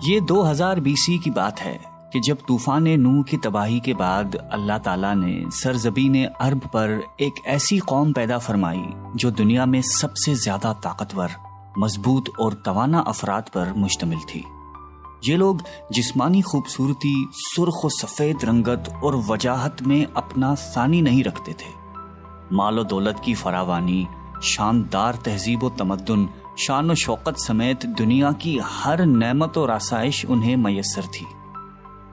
یہ 2000 BC کی بات ہے کہ جب طوفان نوح کی تباہی کے بعد اللہ تعالیٰ نے سرزمین عرب پر ایک ایسی قوم پیدا فرمائی جو دنیا میں سب سے زیادہ طاقتور، مضبوط اور توانا افراد پر مشتمل تھی۔ یہ لوگ جسمانی خوبصورتی، سرخ و سفید رنگت اور وجاہت میں اپنا ثانی نہیں رکھتے تھے۔ مال و دولت کی فراوانی، شاندار تہذیب و تمدن، شان و شوکت سمیت دنیا کی ہر نعمت اور آسائش انہیں میسر تھی۔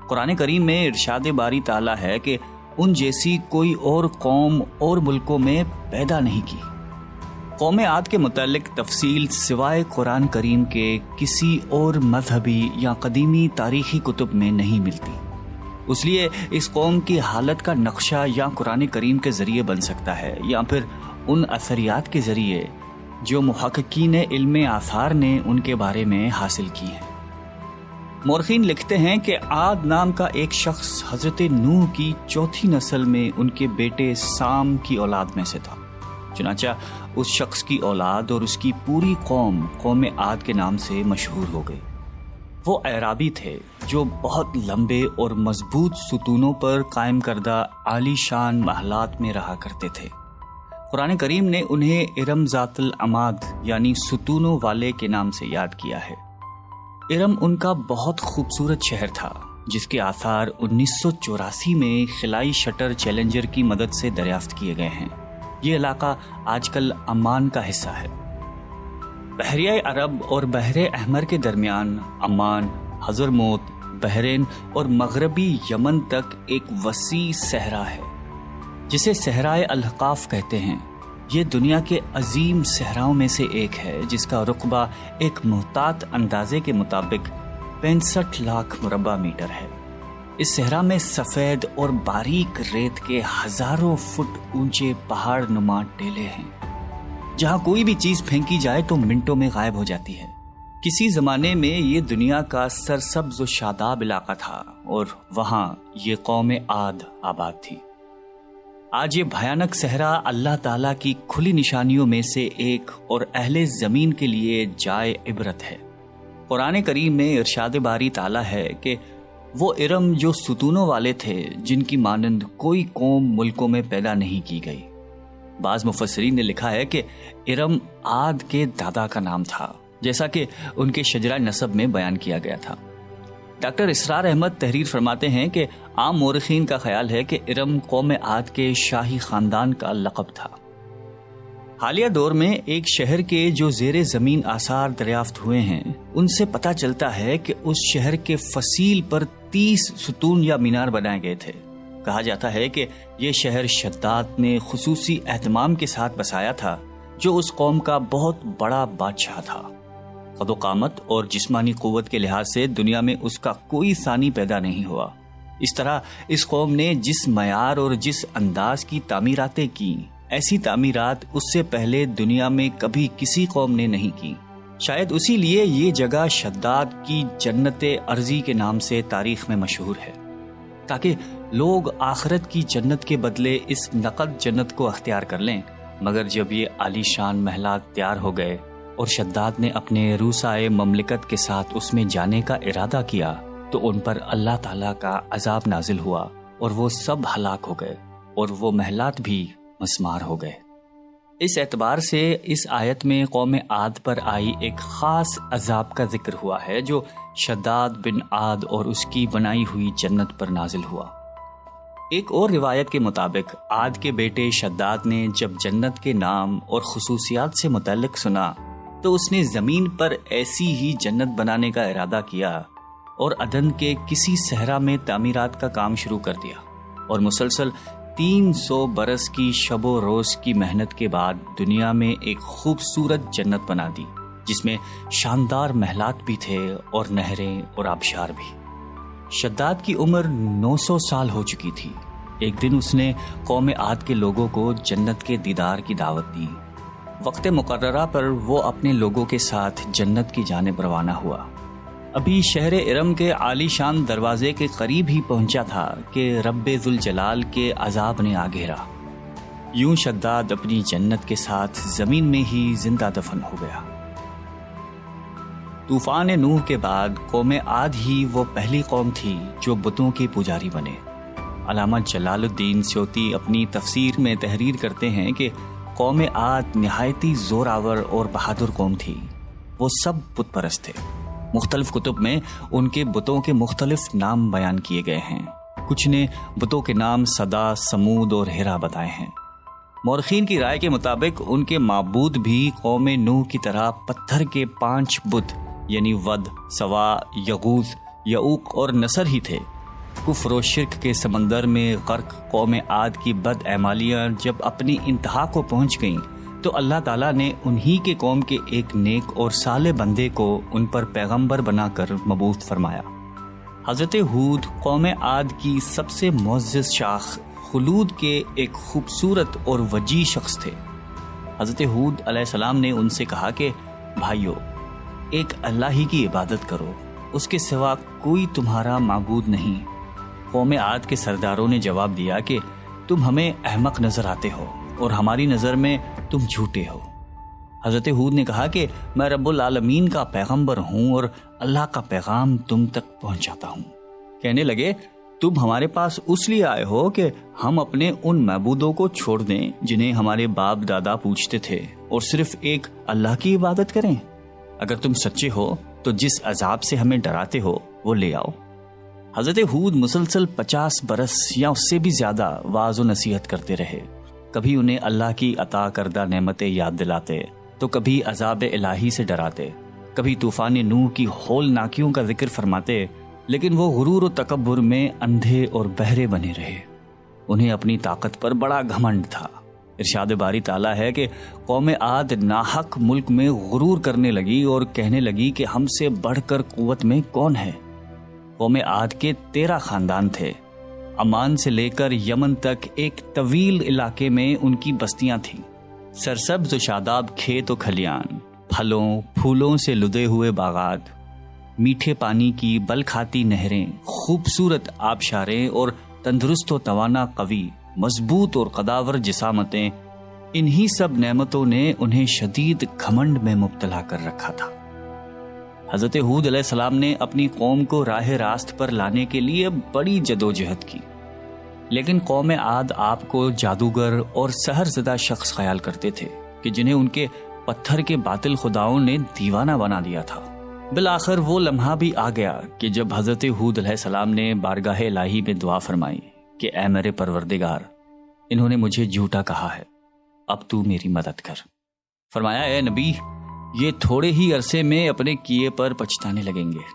قرآن کریم میں ارشاد باری تعالیٰ ہے کہ ان جیسی کوئی اور قوم اور ملکوں میں پیدا نہیں کی۔ قوم عاد کے متعلق تفصیل سوائے قرآن کریم کے کسی اور مذہبی یا قدیمی تاریخی کتب میں نہیں ملتی، اس لیے اس قوم کی حالت کا نقشہ یا قرآن کریم کے ذریعے بن سکتا ہے یا پھر ان اثریات کے ذریعے جو محققین علم آثار نے ان کے بارے میں حاصل کی ہیں۔ مورخین لکھتے ہیں کہ عاد نام کا ایک شخص حضرت نوح کی چوتھی نسل میں ان کے بیٹے سام کی اولاد میں سے تھا۔ چنانچہ اس شخص کی اولاد اور اس کی پوری قوم عاد کے نام سے مشہور ہو گئی۔ وہ اعرابی تھے جو بہت لمبے اور مضبوط ستونوں پر قائم کردہ عالی شان محلات میں رہا کرتے تھے۔ قرآن کریم نے انہیں ارم ذات العماد یعنی ستونوں والے کے نام سے یاد کیا ہے۔ ارم ان کا بہت خوبصورت شہر تھا جس کے آثار 1984 میں خلائی شٹر چیلنجر کی مدد سے دریافت کیے گئے ہیں۔ یہ علاقہ آج کل عمان کا حصہ ہے۔ بحریہ عرب اور بحر احمر کے درمیان عمان، حضرموت، بحرین اور مغربی یمن تک ایک وسیع صحرا ہے جسے صحرائے الاحقاف کہتے ہیں۔ یہ دنیا کے عظیم صحراؤں میں سے ایک ہے جس کا رقبہ ایک محتاط اندازے کے مطابق 65 لاکھ مربع میٹر ہے۔ اس صحرا میں سفید اور باریک ریت کے ہزاروں فٹ اونچے پہاڑ نما ٹیلے ہیں جہاں کوئی بھی چیز پھینکی جائے تو منٹوں میں غائب ہو جاتی ہے۔ کسی زمانے میں یہ دنیا کا سرسبز و شاداب علاقہ تھا اور وہاں یہ قوم عاد آباد تھی۔ آج یہ بھیانک صحرا اللہ تعالیٰ کی کھلی نشانیوں میں سے ایک اور اہل زمین کے لیے جائے عبرت ہے۔ قرآن کریم میں ارشاد باری تعالیٰ ہے کہ وہ ارم جو ستونوں والے تھے جن کی مانند کوئی قوم ملکوں میں پیدا نہیں کی گئی۔ بعض مفسرین نے لکھا ہے کہ ارم عاد کے دادا کا نام تھا جیسا کہ ان کے شجرہ نسب میں بیان کیا گیا تھا۔ ڈاکٹر اسرار احمد تحریر فرماتے ہیں کہ عام مورخین کا خیال ہے کہ ارم قوم عاد کے شاہی خاندان کا لقب تھا۔ حالیہ دور میں ایک شہر کے جو زیر زمین آثار دریافت ہوئے ہیں ان سے پتہ چلتا ہے کہ اس شہر کے فصیل پر 30 ستون یا مینار بنائے گئے تھے۔ کہا جاتا ہے کہ یہ شہر شداد نے خصوصی اہتمام کے ساتھ بسایا تھا جو اس قوم کا بہت بڑا بادشاہ تھا۔ قد و قامت اور جسمانی قوت کے لحاظ سے دنیا میں اس کا کوئی ثانی پیدا نہیں ہوا۔ اس طرح اس قوم نے جس معیار اور جس انداز کی تعمیراتیں کی، ایسی تعمیرات اس سے پہلے دنیا میں کبھی کسی قوم نے نہیں کی۔ شاید اسی لیے یہ جگہ شداد کی جنت ارضی کے نام سے تاریخ میں مشہور ہے، تاکہ لوگ آخرت کی جنت کے بدلے اس نقد جنت کو اختیار کر لیں۔ مگر جب یہ عالی شان محلات تیار ہو گئے اور شداد نے اپنے روسائے مملکت کے ساتھ اس میں جانے کا ارادہ کیا تو ان پر اللہ تعالیٰ کا عذاب نازل ہوا اور وہ سب ہلاک ہو گئے اور وہ محلات بھی مسمار ہو گئے۔ اس اعتبار سے اس آیت میں قوم عاد پر آئی ایک خاص عذاب کا ذکر ہوا ہے جو شداد بن عاد اور اس کی بنائی ہوئی جنت پر نازل ہوا۔ ایک اور روایت کے مطابق عاد کے بیٹے شداد نے جب جنت کے نام اور خصوصیات سے متعلق سنا تو اس نے زمین پر ایسی ہی جنت بنانے کا ارادہ کیا اور عدن کے کسی صحرا میں تعمیرات کا کام شروع کر دیا، اور مسلسل 300 برس کی شب و روز کی محنت کے بعد دنیا میں ایک خوبصورت جنت بنا دی جس میں شاندار محلات بھی تھے اور نہریں اور آبشار بھی۔ شداد کی عمر 900 سال ہو چکی تھی۔ ایک دن اس نے قوم عاد کے لوگوں کو جنت کے دیدار کی دعوت دی۔ وقت مقررہ پر وہ اپنے لوگوں کے ساتھ جنت کی جانب روانہ ہوا۔ ابھی شہر ارم کے عالی شان دروازے کے قریب ہی پہنچا تھا کہ رب ذوالجلال کے عذاب نے آ گھیرا۔ یوں شداد اپنی جنت کے ساتھ زمین میں ہی زندہ دفن ہو گیا۔ طوفان نوح کے بعد قوم عاد ہی وہ پہلی قوم تھی جو بتوں کے پجاری بنے۔ علامہ جلال الدین سیوطی اپنی تفسیر میں تحریر کرتے ہیں کہ قوم عاد نہایتی زور آور اور بہادر قوم تھی۔ وہ سب بت پرست تھے۔ مختلف کتب میں ان کے بتوں کے مختلف نام بیان کیے گئے ہیں۔ کچھ نے بتوں کے نام صدا، سمود اور ہیرا بتائے ہیں۔ مورخین کی رائے کے مطابق ان کے معبود بھی قوم نوح کی طرح پتھر کے 5 بت یعنی ود، سوا، یغوث، یعوق اور نصر ہی تھے۔ کفر و شرک کے سمندر میں غرق قوم عاد کی بد اعمالیاں جب اپنی انتہا کو پہنچ گئیں تو اللہ تعالیٰ نے انہی کے قوم کے ایک نیک اور صالح بندے کو ان پر پیغمبر بنا کر مبعوث فرمایا۔ حضرت ہود قوم عاد کی سب سے معزز شاخ خلود کے ایک خوبصورت اور وجیح شخص تھے۔ حضرت ہود علیہ السلام نے ان سے کہا کہ بھائیو، ایک اللہ ہی کی عبادت کرو، اس کے سوا کوئی تمہارا معبود نہیں۔ قوم عاد کے سرداروں نے جواب دیا کہ تم ہمیں احمق نظر آتے ہو اور ہماری نظر میں تم جھوٹے ہو۔ حضرت ہود نے کہا کہ میں رب العالمین کا پیغمبر ہوں اور اللہ کا پیغام تم تک پہنچاتا ہوں۔ کہنے لگے تم ہمارے پاس اس لیے آئے ہو کہ ہم اپنے ان معبودوں کو چھوڑ دیں جنہیں ہمارے باپ دادا پوجتے تھے اور صرف ایک اللہ کی عبادت کریں؟ اگر تم سچے ہو تو جس عذاب سے ہمیں ڈراتے ہو وہ لے آؤ۔ حضرت ہود مسلسل 50 برس یا اس سے بھی زیادہ واعظ و نصیحت کرتے رہے۔ کبھی انہیں اللہ کی عطا کردہ نعمتیں یاد دلاتے تو کبھی عذاب الہی سے ڈراتے، کبھی طوفان نوح کی ہولناکیوں کا ذکر فرماتے، لیکن وہ غرور و تکبر میں اندھے اور بہرے بنے رہے۔ انہیں اپنی طاقت پر بڑا گھمنڈ تھا۔ ارشاد باری تعالیٰ ہے کہ قوم عاد ناحق ملک میں غرور کرنے لگی اور کہنے لگی کہ ہم سے بڑھ کر قوت میں کون ہے۔ قوم عاد کے 13 خاندان تھے۔ عمان سے لے کر یمن تک ایک طویل علاقے میں ان کی بستیاں تھیں۔ سرسبز و شاداب کھیت و کھلیان، پھلوں پھولوں سے لدے ہوئے باغات، میٹھے پانی کی بل کھاتی نہریں، خوبصورت آبشاریں اور تندرست و توانا قوی، مضبوط اور قداور جسامتیں، انہی سب نعمتوں نے انہیں شدید گھمنڈ میں مبتلا کر رکھا تھا۔ حضرت ہود علیہ السلام نے اپنی قوم کو راہ راست پر لانے کے لیے بڑی جدوجہد کی، لیکن قوم عاد آپ کو جادوگر اور سحر زدہ شخص خیال کرتے تھے کہ جنہیں ان کے پتھر کے باطل خداؤں نے دیوانہ بنا دیا تھا۔ بالآخر وہ لمحہ بھی آ گیا کہ جب حضرت ہود علیہ السلام نے بارگاہ الہی میں دعا فرمائی کہ اے میرے پروردگار، انہوں نے مجھے جھوٹا کہا ہے، اب تو میری مدد کر۔ فرمایا اے نبی، یہ تھوڑے ہی عرصے میں اپنے کیے پر پچھتانے لگیں گے۔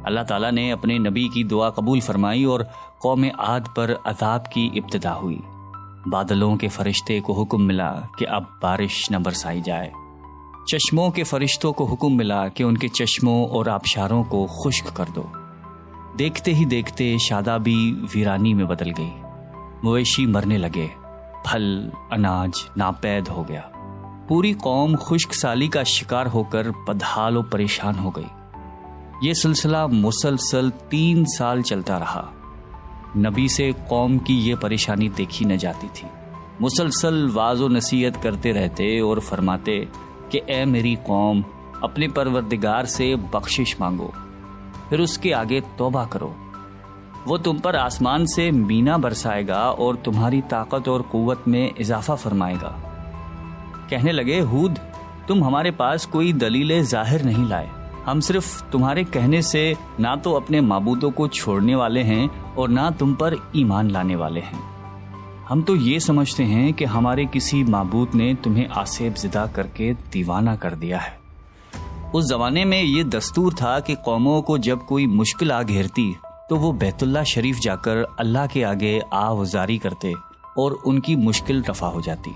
اللہ تعالیٰ نے اپنے نبی کی دعا قبول فرمائی اور قوم عاد پر عذاب کی ابتدا ہوئی۔ بادلوں کے فرشتے کو حکم ملا کہ اب بارش نہ برسائی جائے۔ چشموں کے فرشتوں کو حکم ملا کہ ان کے چشموں اور آبشاروں کو خشک کر دو۔ دیکھتے ہی دیکھتے شادابی ویرانی میں بدل گئی، مویشی مرنے لگے، پھل اناج ناپید ہو گیا۔ پوری قوم خشک سالی کا شکار ہو کر بدحال و پریشان ہو گئی۔ یہ سلسلہ مسلسل 3 سال چلتا رہا۔ نبی سے قوم کی یہ پریشانی دیکھی نہ جاتی تھی۔ مسلسل واعظ و نصیحت کرتے رہتے اور فرماتے کہ اے میری قوم، اپنے پروردگار سے بخشش مانگو، پھر اس کے آگے توبہ کرو، وہ تم پر آسمان سے مینا برسائے گا اور تمہاری طاقت اور قوت میں اضافہ فرمائے گا۔ کہنے لگے ہود، تم ہمارے پاس کوئی دلیل ظاہر نہیں لائے، ہم صرف تمہارے کہنے سے نہ تو اپنے معبودوں کو چھوڑنے والے ہیں اور نہ تم پر ایمان لانے والے ہیں۔ ہم تو یہ سمجھتے ہیں کہ ہمارے کسی معبود نے تمہیں آسیب زدہ کر کے دیوانہ کر دیا ہے۔ اس زمانے میں یہ دستور تھا کہ قوموں کو جب کوئی مشکل آ گھیرتی تو وہ بیت اللہ شریف جا کر اللہ کے آگے آوازاری کرتے اور ان کی مشکل رفع ہو جاتی۔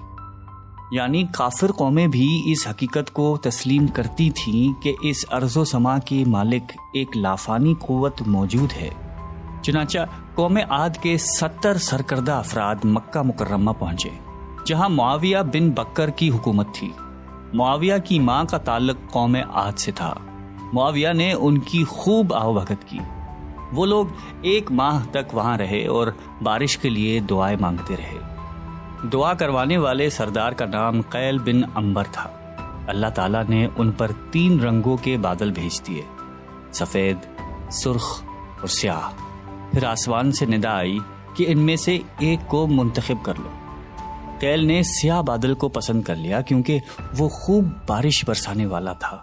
یعنی کافر قومیں بھی اس حقیقت کو تسلیم کرتی تھیں کہ اس ارض و سما کے مالک ایک لافانی قوت موجود ہے۔ چنانچہ قوم عاد کے 70 سرکردہ افراد مکہ مکرمہ پہنچے، جہاں معاویہ بن بکر کی حکومت تھی۔ معاویہ کی ماں کا تعلق قوم عاد سے تھا۔ معاویہ نے ان کی خوب آؤ بھگت کی۔ وہ لوگ 1 ماہ تک وہاں رہے اور بارش کے لیے دعائیں مانگتے رہے۔ دعا کروانے والے سردار کا نام قیل بن عنبر تھا۔ اللہ تعالیٰ نے ان پر 3 رنگوں کے بادل بھیج دیے، سفید، سرخ اور سیاہ۔ پھر آسمان سے ندا آئی کہ ان میں سے ایک کو منتخب کر لو۔ قیل نے سیاہ بادل کو پسند کر لیا کیونکہ وہ خوب بارش برسانے والا تھا۔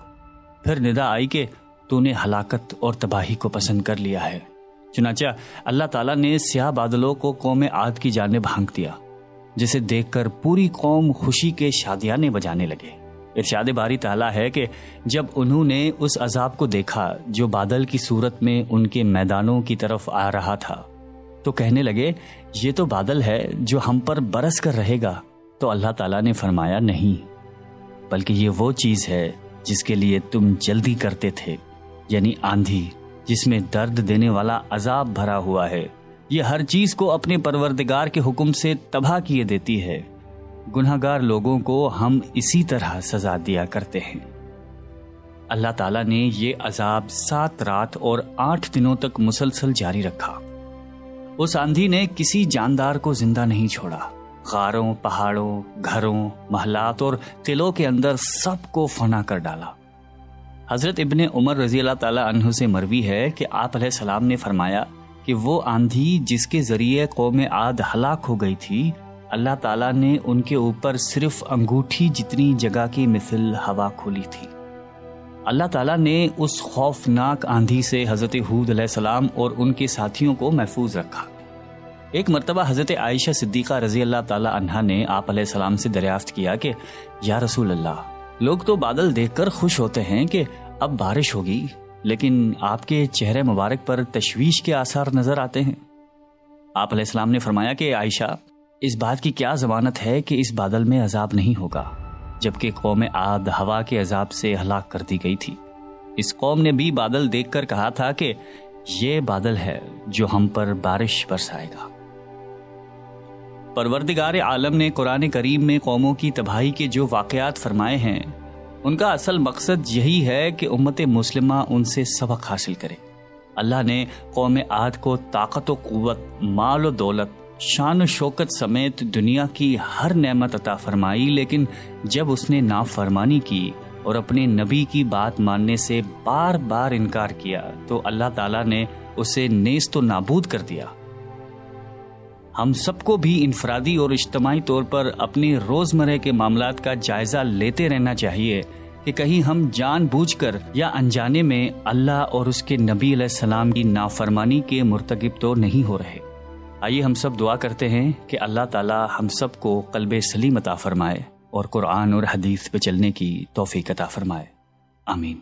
پھر ندا آئی کہ تو نے ہلاکت اور تباہی کو پسند کر لیا ہے۔ چنانچہ اللہ تعالیٰ نے سیاہ بادلوں کو قوم عاد کی جانب ہانک دیا، جسے دیکھ کر پوری قوم خوشی کے شادیانے بجانے لگے۔ ارشاد باری تعالیٰ ہے کہ جب انہوں نے اس عذاب کو دیکھا جو بادل کی صورت میں ان کے میدانوں کی طرف آ رہا تھا تو کہنے لگے یہ تو بادل ہے جو ہم پر برس کر رہے گا۔ تو اللہ تعالیٰ نے فرمایا نہیں، بلکہ یہ وہ چیز ہے جس کے لیے تم جلدی کرتے تھے، یعنی آندھی جس میں درد دینے والا عذاب بھرا ہوا ہے۔ یہ ہر چیز کو اپنے پروردگار کے حکم سے تباہ کیے دیتی ہے۔ گناہگار لوگوں کو ہم اسی طرح سزا دیا کرتے ہیں۔ اللہ تعالیٰ نے یہ عذاب 7 رات اور 8 دنوں تک مسلسل جاری رکھا۔ اس آندھی نے کسی جاندار کو زندہ نہیں چھوڑا۔ غاروں، پہاڑوں، گھروں، محلات اور قلعوں کے اندر سب کو فنا کر ڈالا۔ حضرت ابن عمر رضی اللہ تعالیٰ عنہ سے مروی ہے کہ آپ علیہ السلام نے فرمایا کہ وہ آندھی جس کے ذریعے قوم عاد ہلاک ہو گئی تھی، اللہ تعالیٰ نے ان کے اوپر صرف انگوٹھی جتنی جگہ کی مثل ہوا کھولی تھی۔ اللہ تعالیٰ نے اس خوفناک آندھی سے حضرت ہود علیہ السلام اور ان کے ساتھیوں کو محفوظ رکھا۔ ایک مرتبہ حضرت عائشہ صدیقہ رضی اللہ تعالیٰ عنہا نے آپ علیہ السلام سے دریافت کیا کہ یا رسول اللہ، لوگ تو بادل دیکھ کر خوش ہوتے ہیں کہ اب بارش ہوگی، لیکن آپ کے چہرے مبارک پر تشویش کے آثار نظر آتے ہیں۔ آپ علیہ السلام نے فرمایا کہ عائشہ، اس بات کی کیا ضمانت ہے کہ اس بادل میں عذاب نہیں ہوگا، جبکہ قوم عاد ہوا کے عذاب سے ہلاک کر دی گئی تھی۔ اس قوم نے بھی بادل دیکھ کر کہا تھا کہ یہ بادل ہے جو ہم پر بارش برسائے گا۔ پروردگار عالم نے قرآن کریم میں قوموں کی تباہی کے جو واقعات فرمائے ہیں، ان کا اصل مقصد یہی ہے کہ امت مسلمہ ان سے سبق حاصل کرے۔ اللہ نے قوم عاد کو طاقت و قوت، مال و دولت، شان و شوکت سمیت دنیا کی ہر نعمت عطا فرمائی، لیکن جب اس نے نافرمانی کی اور اپنے نبی کی بات ماننے سے بار بار انکار کیا تو اللہ تعالیٰ نے اسے نیست و نابود کر دیا۔ ہم سب کو بھی انفرادی اور اجتماعی طور پر اپنے روزمرہ کے معاملات کا جائزہ لیتے رہنا چاہیے کہ کہیں ہم جان بوجھ کر یا انجانے میں اللہ اور اس کے نبی علیہ السلام کی نافرمانی کے مرتکب تو نہیں ہو رہے۔ آئیے ہم سب دعا کرتے ہیں کہ اللہ تعالی ہم سب کو قلب سلیم عطا فرمائے اور قرآن اور حدیث پہ چلنے کی توفیق عطا فرمائے۔ آمین۔